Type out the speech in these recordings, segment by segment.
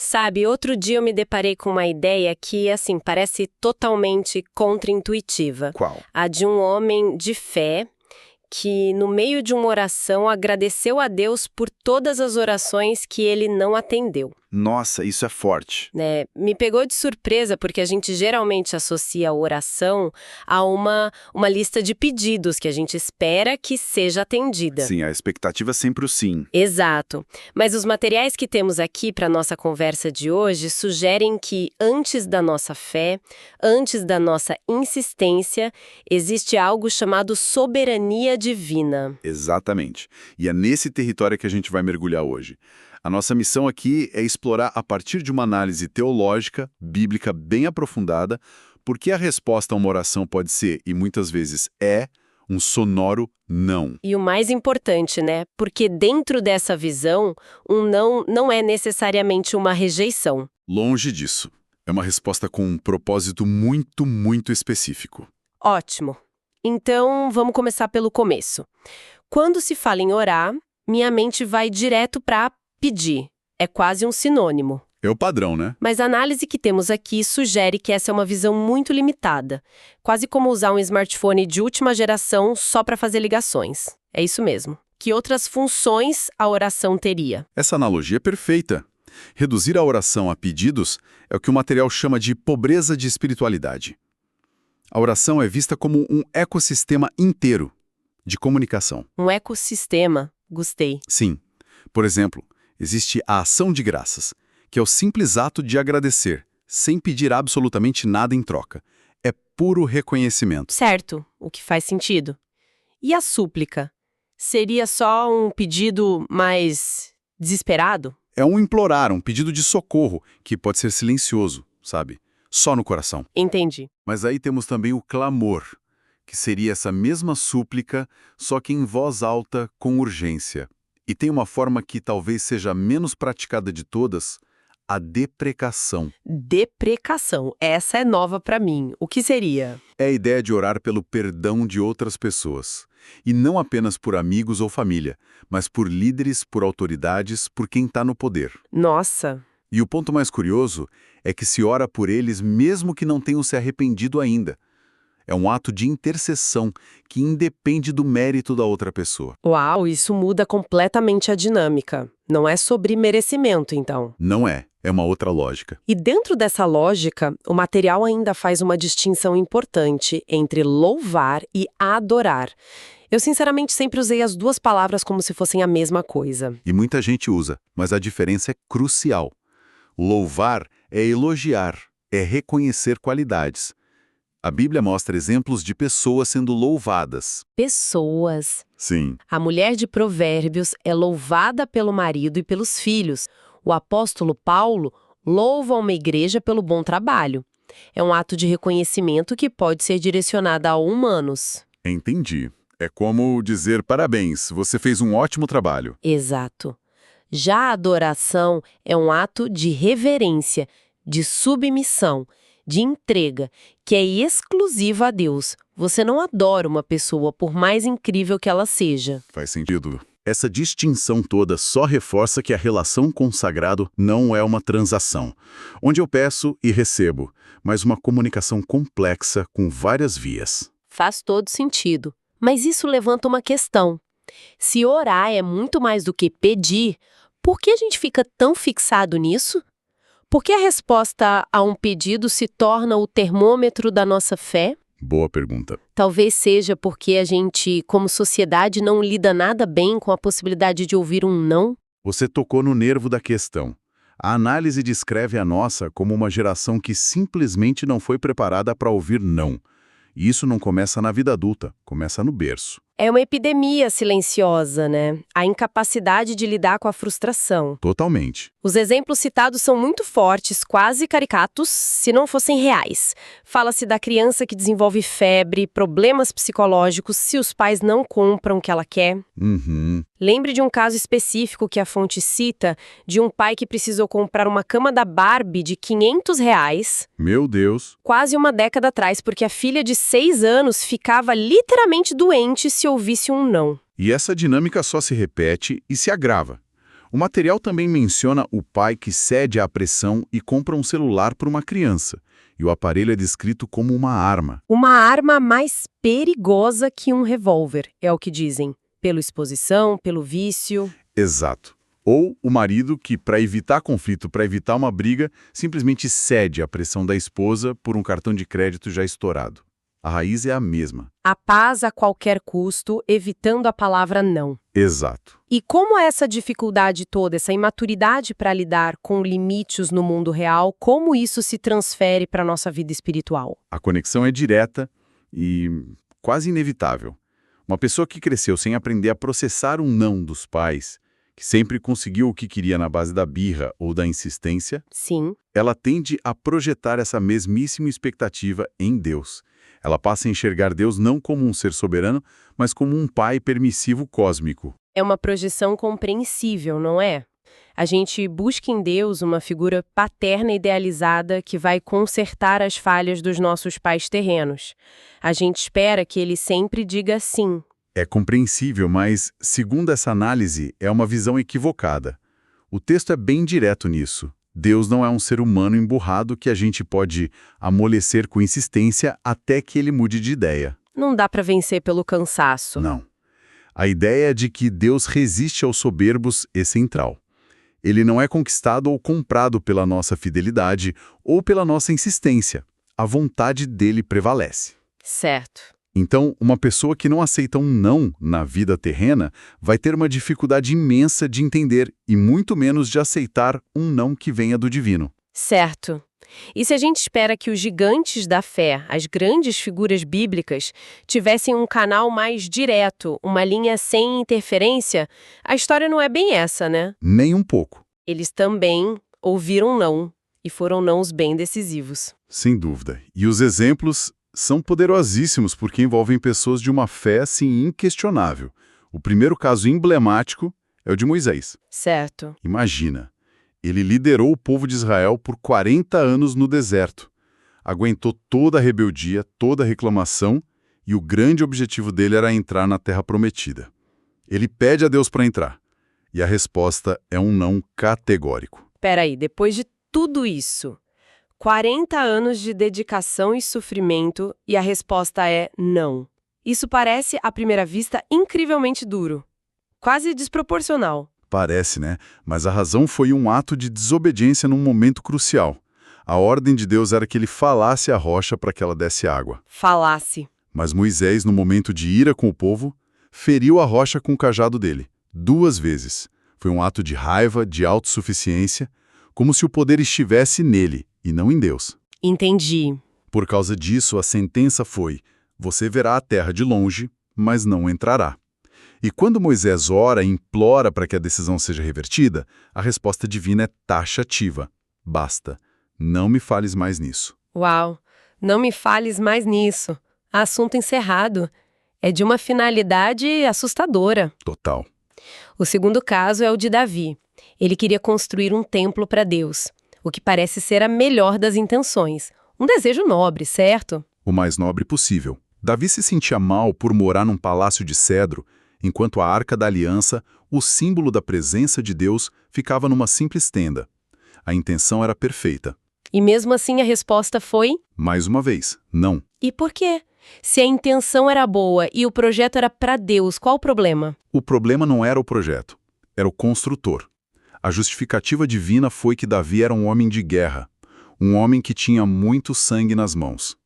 Sabe, outro dia eu me deparei com uma ideia que, assim, parece totalmente contraintuitiva. Qual? A de um homem de fé que, no meio de uma oração, agradeceu a Deus por todas as orações que ele não atendeu. Nossa, isso é forte. Né? Me pegou de surpresa porque a gente geralmente associa a oração a uma lista de pedidos que a gente espera que seja atendida. Sim, a expectativa é sempre o sim. Exato. Mas os materiais que temos aqui para nossa conversa de hoje sugerem que antes da nossa fé, antes da nossa insistência, existe algo chamado soberania divina. Exatamente. E é nesse território que a gente vai mergulhar hoje. A nossa missão aqui é explorar, a partir de uma análise teológica, bíblica bem aprofundada, por que a resposta a uma oração pode ser, e muitas vezes é, um sonoro não. E o mais importante, né? Porque dentro dessa visão, um não é necessariamente uma rejeição. Longe disso. É uma resposta com um propósito muito, muito específico. Ótimo. Então, vamos começar pelo começo. Quando se fala em orar, minha mente vai direto para pedir. É quase um sinônimo. É o padrão, né? Mas a análise que temos aqui sugere que essa é uma visão muito limitada. Quase como usar um smartphone de última geração só para fazer ligações. É isso mesmo. Que outras funções a oração teria? Essa analogia é perfeita. Reduzir a oração a pedidos é o que o material chama de pobreza de espiritualidade. A oração é vista como um ecossistema inteiro de comunicação. Um ecossistema. Gostei. Sim. Por exemplo, existe a ação de graças, que é o simples ato de agradecer, sem pedir absolutamente nada em troca. É puro reconhecimento. Certo, o que faz sentido. E a súplica? Seria só um pedido mais desesperado? É um implorar, um pedido de socorro, que pode ser silencioso, sabe? Só no coração. Entendi. Mas aí temos também o clamor, que seria essa mesma súplica, só que em voz alta, com urgência. E tem uma forma que talvez seja a menos praticada de todas, a deprecação. Deprecação. Essa é nova para mim. O que seria? É a ideia de orar pelo perdão de outras pessoas. E não apenas por amigos ou família, mas por líderes, por autoridades, por quem está no poder. Nossa. E o ponto mais curioso é que se ora por eles mesmo que não tenham se arrependido ainda. É um ato de intercessão que independe do mérito da outra pessoa. Uau, isso muda completamente a dinâmica. Não é sobre merecimento, então. Não é. É uma outra lógica. E dentro dessa lógica, o material ainda faz uma distinção importante entre louvar e adorar. Eu, sinceramente, sempre usei as duas palavras como se fossem a mesma coisa. E muita gente usa, mas a diferença é crucial. Louvar é elogiar, é reconhecer qualidades. A Bíblia mostra exemplos de pessoas sendo louvadas. Pessoas. Sim. A mulher de Provérbios é louvada pelo marido e pelos filhos. O apóstolo Paulo louva uma igreja pelo bom trabalho. É um ato de reconhecimento que pode ser direcionado a humanos. Entendi. É como dizer parabéns, você fez um ótimo trabalho. Exato. Já a adoração é um ato de reverência, de submissão, de entrega, que é exclusiva a Deus. Você não adora uma pessoa por mais incrível que ela seja. Faz sentido. Essa distinção toda só reforça que a relação com o sagrado não é uma transação, onde eu peço e recebo, mas uma comunicação complexa com várias vias. Faz todo sentido. Mas isso levanta uma questão. Se orar é muito mais do que pedir, por que a gente fica tão fixado nisso? Por que a resposta a um pedido se torna o termômetro da nossa fé? Boa pergunta. Talvez seja porque a gente, como sociedade, não lida nada bem com a possibilidade de ouvir um não. Você tocou no nervo da questão. A análise descreve a nossa como uma geração que simplesmente não foi preparada para ouvir não. E isso não começa na vida adulta, começa no berço. É uma epidemia silenciosa, né? A incapacidade de lidar com a frustração. Totalmente. Os exemplos citados são muito fortes, quase caricatos, se não fossem reais. Fala-se da criança que desenvolve febre, problemas psicológicos, se os pais não compram o que ela quer. Lembre de um caso específico que a fonte cita, de um pai que precisou comprar uma cama da Barbie de R$ 500. Meu Deus. Quase uma década atrás, porque a filha de 6 anos ficava literalmente doente se ouvisse um não. E essa dinâmica só se repete e se agrava. O material também menciona o pai que cede à pressão e compra um celular para uma criança, e o aparelho é descrito como uma arma. Uma arma mais perigosa que um revólver, é o que dizem. Pela exposição, pelo vício. Exato. Ou o marido que, para evitar conflito, para evitar uma briga, simplesmente cede à pressão da esposa por um cartão de crédito já estourado. A raiz é a mesma. A paz a qualquer custo, evitando a palavra não. Exato. E como essa dificuldade toda, essa imaturidade para lidar com limites no mundo real, como isso se transfere para a nossa vida espiritual? A conexão é direta e quase inevitável. Uma pessoa que cresceu sem aprender a processar um não dos pais, que sempre conseguiu o que queria na base da birra ou da insistência, Sim. ela tende a projetar essa mesmíssima expectativa em Deus. Ela passa a enxergar Deus não como um ser soberano, mas como um pai permissivo cósmico. É uma projeção compreensível, não é? A gente busca em Deus uma figura paterna idealizada que vai consertar as falhas dos nossos pais terrenos. A gente espera que ele sempre diga sim. É compreensível, mas, segundo essa análise, é uma visão equivocada. O texto é bem direto nisso. Deus não é um ser humano emburrado que a gente pode amolecer com insistência até que ele mude de ideia. Não dá para vencer pelo cansaço. Não. A ideia de que Deus resiste aos soberbos é central. Ele não é conquistado ou comprado pela nossa fidelidade ou pela nossa insistência. A vontade dele prevalece. Certo. Então, uma pessoa que não aceita um não na vida terrena vai ter uma dificuldade imensa de entender e muito menos de aceitar um não que venha do divino. Certo. E se a gente espera que os gigantes da fé, as grandes figuras bíblicas, tivessem um canal mais direto, uma linha sem interferência, a história não é bem essa, né? Nem um pouco. Eles também ouviram não, e foram nãos bem decisivos. Sem dúvida. E os exemplos são poderosíssimos porque envolvem pessoas de uma fé, assim, inquestionável. O primeiro caso emblemático é o de Moisés. Certo. Imagina, ele liderou o povo de Israel por 40 anos no deserto. Aguentou toda a rebeldia, toda a reclamação, e o grande objetivo dele era entrar na Terra Prometida. Ele pede a Deus para entrar, e a resposta é um não categórico. Peraí, depois de tudo isso, 40 anos de dedicação e sofrimento, e a resposta é não. Isso parece, à primeira vista, incrivelmente duro. Quase desproporcional. Parece, né? Mas a razão foi um ato de desobediência num momento crucial. A ordem de Deus era que ele falasse à rocha para que ela desse água. Falasse. Mas Moisés, no momento de ira com o povo, feriu a rocha com o cajado dele, 2 vezes. Foi um ato de raiva, de autossuficiência, como se o poder estivesse nele e não em Deus. Entendi. Por causa disso, a sentença foi: você verá a terra de longe, mas não entrará. E quando Moisés ora e implora para que a decisão seja revertida, a resposta divina é taxativa. Basta. Não me fales mais nisso. Uau, não me fales mais nisso. Assunto encerrado. É de uma finalidade assustadora. Total. O segundo caso é o de Davi. Ele queria construir um templo para Deus, o que parece ser a melhor das intenções. Um desejo nobre, certo? O mais nobre possível. Davi se sentia mal por morar num palácio de cedro, enquanto a Arca da Aliança, o símbolo da presença de Deus, ficava numa simples tenda. A intenção era perfeita. E mesmo assim a resposta foi? Mais uma vez, não. E por quê? Se a intenção era boa e o projeto era para Deus, qual o problema? O problema não era o projeto, era o construtor. A justificativa divina foi que Davi era um homem de guerra, um homem que tinha muito sangue nas mãos.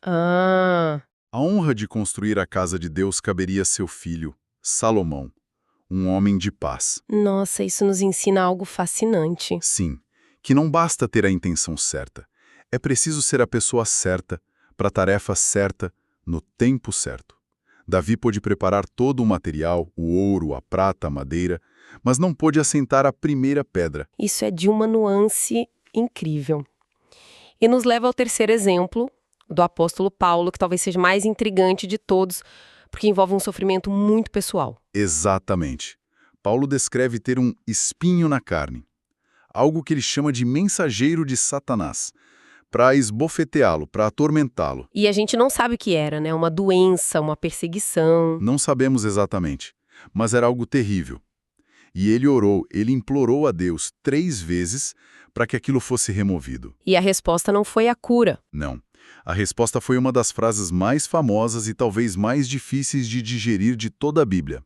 Ah, A honra de construir a casa de Deus caberia a seu filho, Salomão, um homem de paz. nossa, isso nos ensina algo fascinante. Sim, que não basta ter a intenção certa, é preciso ser a pessoa certa, para a tarefa certa, no tempo certo. Davi pôde preparar todo o material, o ouro, a prata, a madeira, mas não pôde assentar a primeira pedra. Isso é de uma nuance incrível. E nos leva ao terceiro exemplo, do apóstolo Paulo, que talvez seja mais intrigante de todos, porque envolve um sofrimento muito pessoal. Exatamente. Paulo descreve ter um espinho na carne, algo que ele chama de mensageiro de Satanás, para esbofeteá-lo, para atormentá-lo. E a gente não sabe o que era, né? Uma doença, uma perseguição. Não sabemos exatamente, mas era algo terrível. E ele orou, ele implorou a Deus 3 vezes para que aquilo fosse removido. E a resposta não foi a cura. Não. A resposta foi uma das frases mais famosas e talvez mais difíceis de digerir de toda a Bíblia.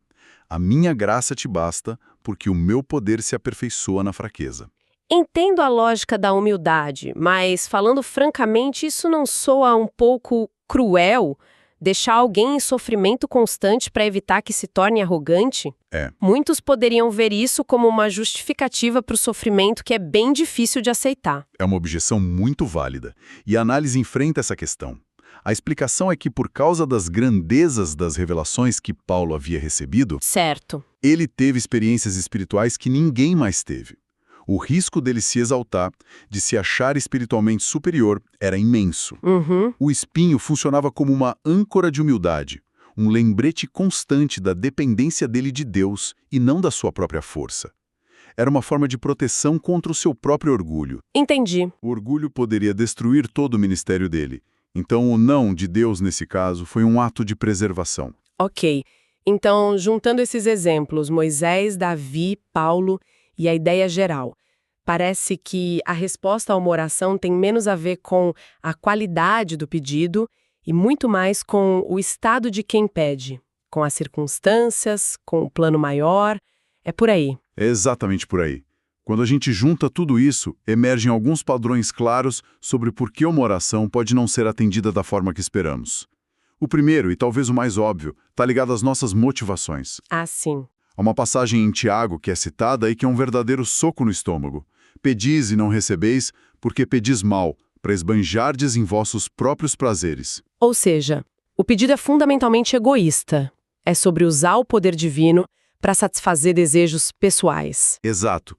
A minha graça te basta, porque o meu poder se aperfeiçoa na fraqueza. Entendo a lógica da humildade, mas, falando francamente, isso não soa um pouco cruel? Deixar alguém em sofrimento constante para evitar que se torne arrogante? É. Muitos poderiam ver isso como uma justificativa para o sofrimento que é bem difícil de aceitar. É uma objeção muito válida, e a análise enfrenta essa questão. A explicação é que, por causa das grandezas das revelações que Paulo havia recebido, Certo. ele teve experiências espirituais que ninguém mais teve. O risco dele se exaltar, de se achar espiritualmente superior, era imenso. Uhum. O espinho funcionava como uma âncora de humildade, um lembrete constante da dependência dele de Deus e não da sua própria força. Era uma forma de proteção contra o seu próprio orgulho. Entendi. O orgulho poderia destruir todo o ministério dele. Então, o não de Deus, nesse caso, foi um ato de preservação. Ok. Então, juntando esses exemplos, Moisés, Davi, Paulo e a ideia geral, parece que a resposta a uma oração tem menos a ver com a qualidade do pedido e muito mais com o estado de quem pede, com as circunstâncias, com o plano maior. É por aí. É exatamente por aí. Quando a gente junta tudo isso, emergem alguns padrões claros sobre por que uma oração pode não ser atendida da forma que esperamos. O primeiro, e talvez o mais óbvio, está ligado às nossas motivações. Ah, sim. Há uma passagem em Tiago que é citada e que é um verdadeiro soco no estômago. Pedis e não recebeis, porque pedis mal, para esbanjardes em vossos próprios prazeres. Ou seja, o pedido é fundamentalmente egoísta. É sobre usar o poder divino para satisfazer desejos pessoais. Exato.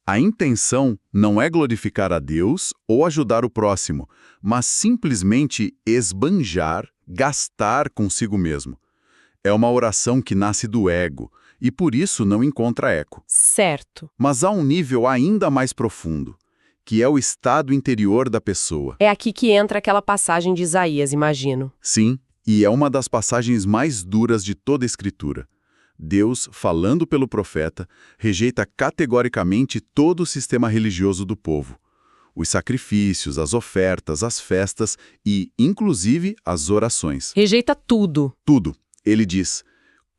A intenção não é glorificar a Deus ou ajudar o próximo, mas simplesmente esbanjar, gastar consigo mesmo. É uma oração que nasce do ego e por isso não encontra eco. Certo. Mas há um nível ainda mais profundo, que é o estado interior da pessoa. É aqui que entra aquela passagem de Isaías, imagino. Sim, e é uma das passagens mais duras de toda a Escritura. Deus, falando pelo profeta, rejeita categoricamente todo o sistema religioso do povo. Os sacrifícios, as ofertas, as festas e, inclusive, as orações. Rejeita tudo. Tudo. Ele diz: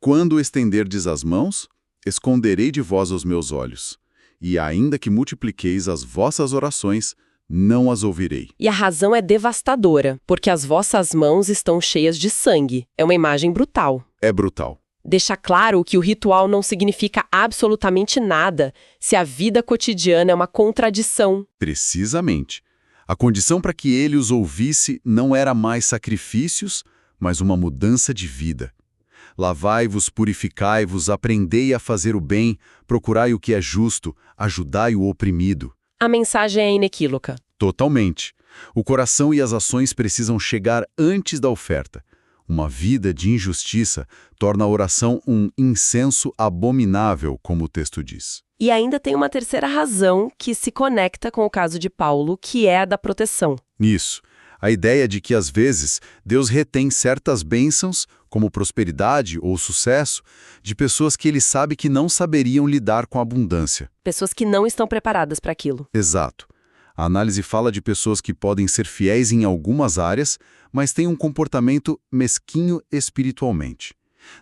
quando estenderdes as mãos, esconderei de vós os meus olhos. E ainda que multipliqueis as vossas orações, não as ouvirei. E a razão é devastadora, porque as vossas mãos estão cheias de sangue. É uma imagem brutal. É brutal. Deixa claro que o ritual não significa absolutamente nada se a vida cotidiana é uma contradição. Precisamente. A condição para que ele os ouvisse não era mais sacrifícios, mas uma mudança de vida. Lavai-vos, purificai-vos, aprendei a fazer o bem, procurai o que é justo, ajudai o oprimido. A mensagem é inequívoca. Totalmente. O coração e as ações precisam chegar antes da oferta. Uma vida de injustiça torna a oração um incenso abominável, como o texto diz. E ainda tem uma terceira razão que se conecta com o caso de Paulo, que é a da proteção. Isso. A ideia de que, às vezes, Deus retém certas bênçãos, como prosperidade ou sucesso, de pessoas que ele sabe que não saberiam lidar com a abundância. Pessoas que não estão preparadas para aquilo. Exato. A análise fala de pessoas que podem ser fiéis em algumas áreas, mas têm um comportamento mesquinho espiritualmente.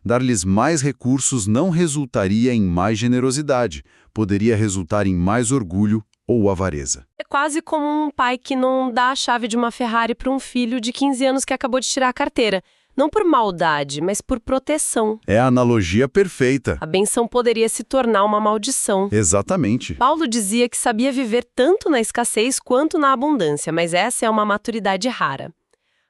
Dar-lhes mais recursos não resultaria em mais generosidade, poderia resultar em mais orgulho ou avareza. É quase como um pai que não dá a chave de uma Ferrari para um filho de 15 anos que acabou de tirar a carteira. Não por maldade, mas por proteção. É a analogia perfeita. A benção poderia se tornar uma maldição. Exatamente. Paulo dizia que sabia viver tanto na escassez quanto na abundância, mas essa é uma maturidade rara.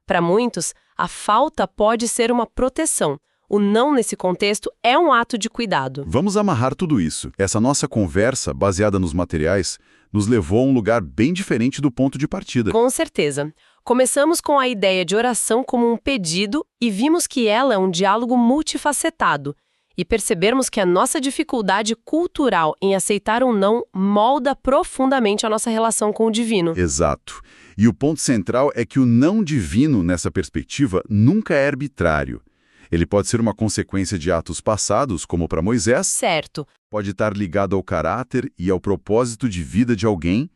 Para muitos, a falta pode ser uma proteção. O não nesse contexto é um ato de cuidado. Vamos amarrar tudo isso. Essa nossa conversa, baseada nos materiais, nos levou a um lugar bem diferente do ponto de partida. Com certeza. Começamos com a ideia de oração como um pedido e vimos que ela é um diálogo multifacetado. E percebermos que a nossa dificuldade cultural em aceitar um não molda profundamente a nossa relação com o divino. Exato. E o ponto central é que o não divino, nessa perspectiva, nunca é arbitrário. Ele pode ser uma consequência de atos passados, como para Moisés, Certo. pode estar ligado ao caráter e ao propósito de vida de alguém,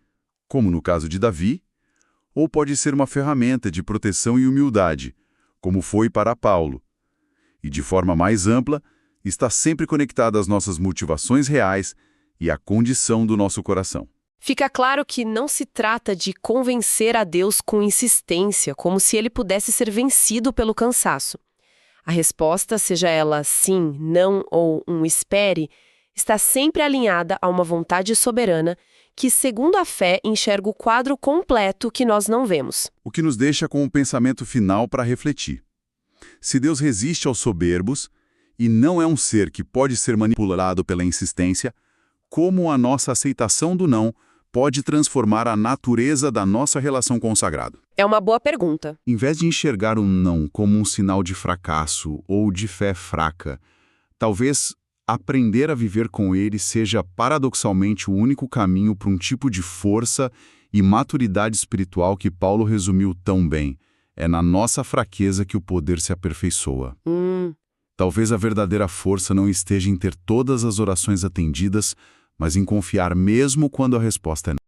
como no caso de Davi, ou pode ser uma ferramenta de proteção e humildade, como foi para Paulo. E de forma mais ampla, está sempre conectada às nossas motivações reais e à condição do nosso coração. Fica claro que não se trata de convencer a Deus com insistência, como se ele pudesse ser vencido pelo cansaço. A resposta, seja ela sim, não ou um espere, está sempre alinhada a uma vontade soberana que, segundo a fé, enxerga o quadro completo que nós não vemos. O que nos deixa com um pensamento final para refletir. Se Deus resiste aos soberbos e não é um ser que pode ser manipulado pela insistência, como a nossa aceitação do não pode transformar a natureza da nossa relação com o sagrado? É uma boa pergunta. Em vez de enxergar um não como um sinal de fracasso ou de fé fraca, talvez aprender a viver com ele seja paradoxalmente o único caminho para um tipo de força e maturidade espiritual que Paulo resumiu tão bem. É na nossa fraqueza que o poder se aperfeiçoa. Talvez a verdadeira força não esteja em ter todas as orações atendidas, mas em confiar mesmo quando a resposta é não.